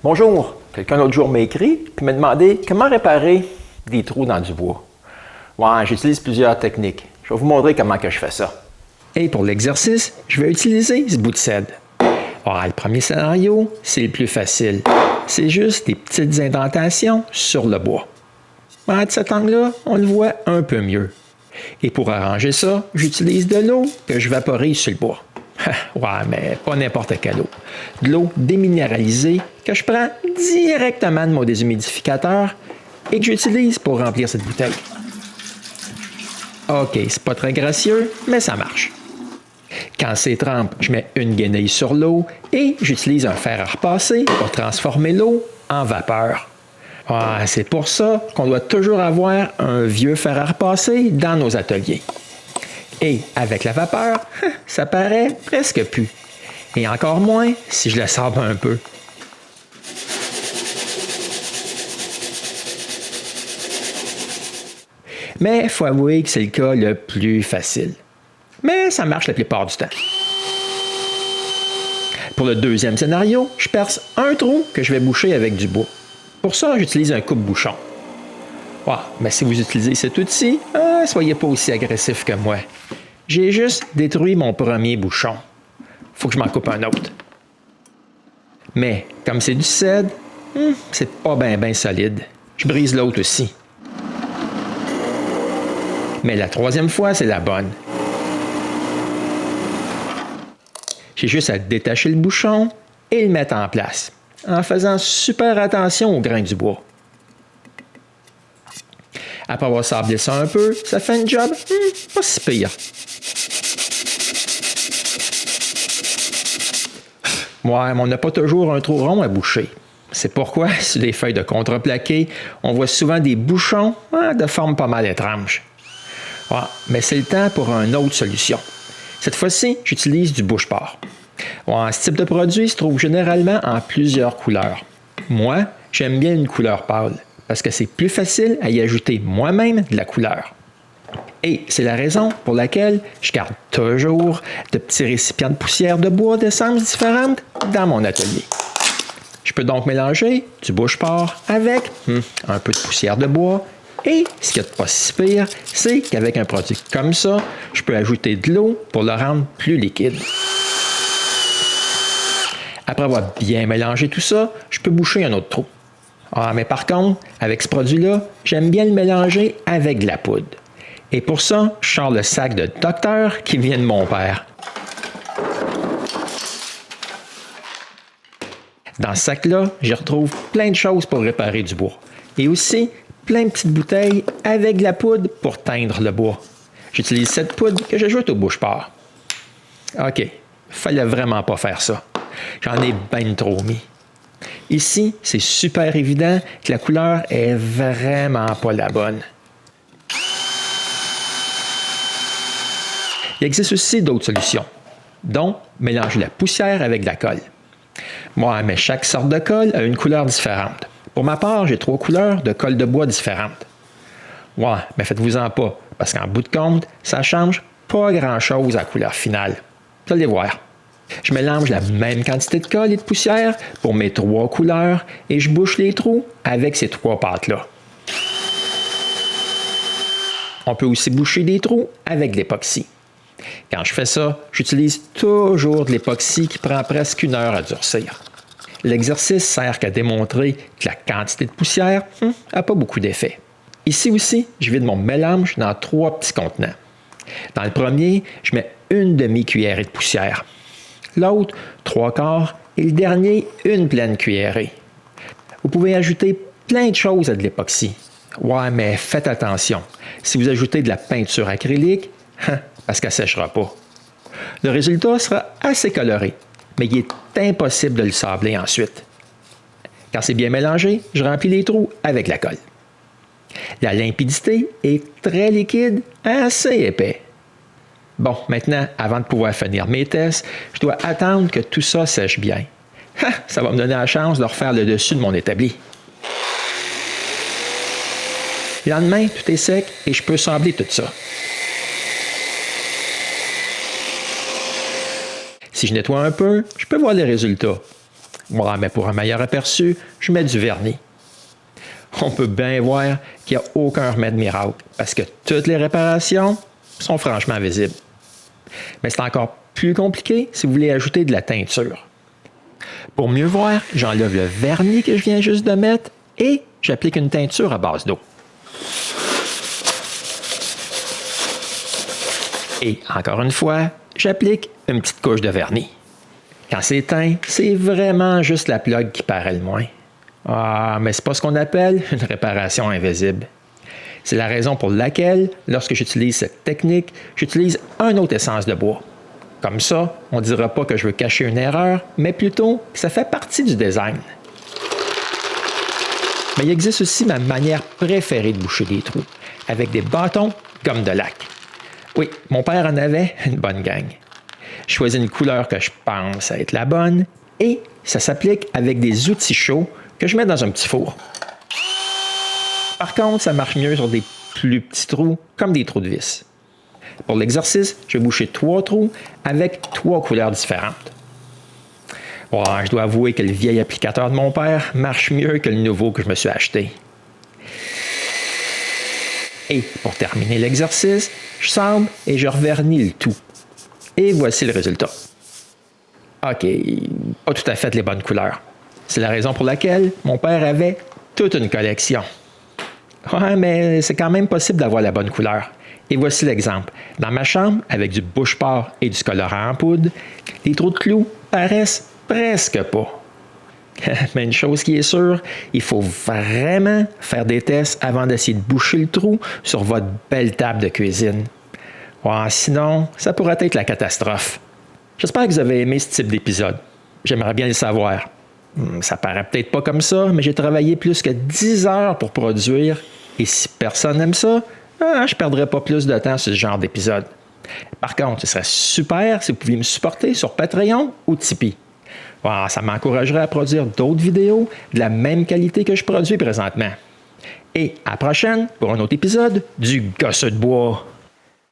Bonjour, quelqu'un l'autre jour m'a écrit et m'a demandé comment réparer des trous dans du bois. Ouais, j'utilise plusieurs techniques. Je vais vous montrer comment que je fais ça. Et pour l'exercice, je vais utiliser ce bout de cèdre. Le premier scénario, c'est le plus facile. C'est juste des petites indentations sur le bois. De cet angle-là, on le voit un peu mieux. Et pour arranger ça, j'utilise de l'eau que je vaporise sur le bois. Mais pas n'importe quelle eau. De l'eau déminéralisée que je prends directement de mon déshumidificateur et que j'utilise pour remplir cette bouteille. OK, c'est pas très gracieux, mais ça marche. Quand c'est trempe, je mets une guenille sur l'eau et j'utilise un fer à repasser pour transformer l'eau en vapeur. C'est pour ça qu'on doit toujours avoir un vieux fer à repasser dans nos ateliers. Et avec la vapeur, ça paraît presque plus. Et encore moins si je la sabre un peu. Mais il faut avouer que c'est le cas le plus facile. Mais ça marche la plupart du temps. Pour le deuxième scénario, je perce un trou que je vais boucher avec du bois. Pour ça, j'utilise un coupe-bouchon. Mais si vous utilisez cet outil, soyez pas aussi agressif que moi. J'ai juste détruit mon premier bouchon. Faut que je m'en coupe un autre. Mais comme c'est du cèdre, c'est pas bien solide. Je brise l'autre aussi. Mais la troisième fois, c'est la bonne. J'ai juste à détacher le bouchon et le mettre en place, en faisant super attention aux grains du bois. Après avoir sablé ça un peu, ça fait un job pas si pire. Mais on n'a pas toujours un trou rond à boucher. C'est pourquoi, sur les feuilles de contreplaqué, on voit souvent des bouchons de forme pas mal étrange. Mais c'est le temps pour une autre solution. Cette fois-ci, j'utilise du bouche-port. Ce type de produit se trouve généralement en plusieurs couleurs. Moi, j'aime bien une couleur pâle parce que c'est plus facile à y ajouter moi-même de la couleur. Et c'est la raison pour laquelle je garde toujours de petits récipients de poussière de bois d'essences différentes dans mon atelier. Je peux donc mélanger du bouche-port avec un peu de poussière de bois. Et ce qui est pas si pire, c'est qu'avec un produit comme ça, je peux ajouter de l'eau pour le rendre plus liquide. Après avoir bien mélangé tout ça, je peux boucher un autre trou. Mais par contre, avec ce produit-là, j'aime bien le mélanger avec de la poudre. Et pour ça, je sors le sac de docteur qui vient de mon père. Dans ce sac-là, j'y retrouve plein de choses pour réparer du bois. Et aussi, plein de petites bouteilles avec de la poudre pour teindre le bois. J'utilise cette poudre que j'ajoute au bouche-port. OK, fallait vraiment pas faire ça. J'en ai bien trop mis. Ici, c'est super évident que la couleur est vraiment pas la bonne. Il existe aussi d'autres solutions, dont mélanger la poussière avec de la colle. Mais chaque sorte de colle a une couleur différente. Pour ma part, j'ai 3 couleurs de colle de bois différentes. Mais faites-vous-en pas, parce qu'en bout de compte, ça change pas grand-chose à la couleur finale. Vous allez voir. Je mélange la même quantité de colle et de poussière pour mes 3 couleurs et je bouche les trous avec ces 3 pâtes-là. On peut aussi boucher des trous avec de l'époxy. Quand je fais ça, j'utilise toujours de l'époxy qui prend presque 1 heure à durcir. L'exercice sert qu'à démontrer que la quantité de poussière n'a pas beaucoup d'effet. Ici aussi, je vide mon mélange dans 3 petits contenants. Dans le premier, je mets 1 demi-cuillerée de poussière. L'autre, 3/4 et le dernier, 1 pleine cuillerée. Vous pouvez ajouter plein de choses à de l'époxy. Mais faites attention. Si vous ajoutez de la peinture acrylique, parce qu'elle ne séchera pas. Le résultat sera assez coloré, mais il est impossible de le sabler ensuite. Quand c'est bien mélangé, je remplis les trous avec la colle. La limpidité est très liquide, assez épais. Bon, maintenant, avant de pouvoir finir mes tests, je dois attendre que tout ça sèche bien. Ça va me donner la chance de refaire le dessus de mon établi. Le lendemain, tout est sec et je peux sabler tout ça. Si je nettoie un peu, je peux voir les résultats. Ouais, mais pour un meilleur aperçu, je mets du vernis. On peut bien voir qu'il n'y a aucun remède miracle parce que toutes les réparations sont franchement visibles. Mais c'est encore plus compliqué si vous voulez ajouter de la teinture. Pour mieux voir, j'enlève le vernis que je viens juste de mettre et j'applique une teinture à base d'eau. Et encore une fois, j'applique une petite couche de vernis. Quand c'est teint, c'est vraiment juste la plug qui paraît le moins. Ah, mais c'est pas ce qu'on appelle une réparation invisible. C'est la raison pour laquelle, lorsque j'utilise cette technique, j'utilise un autre essence de bois. Comme ça, on ne dira pas que je veux cacher une erreur, mais plutôt que ça fait partie du design. Mais il existe aussi ma manière préférée de boucher des trous, avec des bâtons gomme de lac. Oui, mon père en avait une bonne gang. Je choisis une couleur que je pense être la bonne et ça s'applique avec des outils chauds que je mets dans un petit four. Par contre, ça marche mieux sur des plus petits trous, comme des trous de vis. Pour l'exercice, je vais boucher 3 trous avec 3 couleurs différentes. Bon, je dois avouer que le vieil applicateur de mon père marche mieux que le nouveau que je me suis acheté. Et pour terminer l'exercice, je sable et je revernis le tout. Et voici le résultat. OK, pas tout à fait les bonnes couleurs. C'est la raison pour laquelle mon père avait toute une collection. Ouais, mais c'est quand même possible d'avoir la bonne couleur. Et voici l'exemple. Dans ma chambre, avec du bouche-port et du colorant en poudre, les trous de clous paraissent presque pas. Mais une chose qui est sûre, il faut vraiment faire des tests avant d'essayer de boucher le trou sur votre belle table de cuisine. Ouais, sinon, ça pourrait être la catastrophe. J'espère que vous avez aimé ce type d'épisode. J'aimerais bien le savoir. Ça paraît peut-être pas comme ça, mais j'ai travaillé plus que 10 heures pour produire. Et si personne n'aime ça, je ne perdrai pas plus de temps sur ce genre d'épisode. Par contre, ce serait super si vous pouviez me supporter sur Patreon ou Tipeee. Wow, ça m'encouragerait à produire d'autres vidéos de la même qualité que je produis présentement. Et à la prochaine pour un autre épisode du Gosseux de bois.